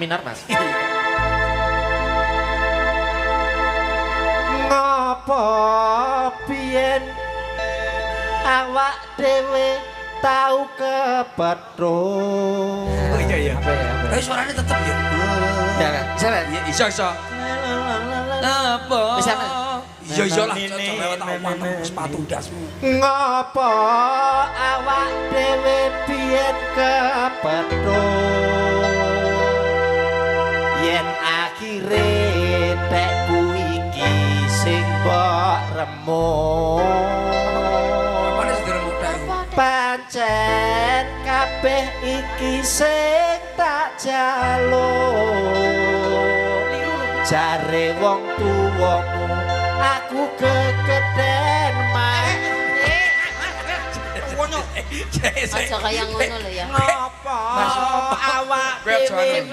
minor, Mas. Ngopo biyen awak dhewe tau kepethuk. Oh iya iya. Apa ya? Tapi suaranya tetep ya. Ya, kan? Bisa, kan? Iya iso iso. Apa? Bisa, Mas? Iya iya lah, cocok lewat awan sepatu dasmu. Ngopo awak dhewe biyen kepethuk. Yen akhire tekku iki sing mbok remuk. Apane sing diremuk tek? Pancen kabeh iki sing tak jaluk. Jare wong tuwamu aku kekeden mah. Aja kayak ngono lho ya. Ngopo awak Gue dhewe jangan.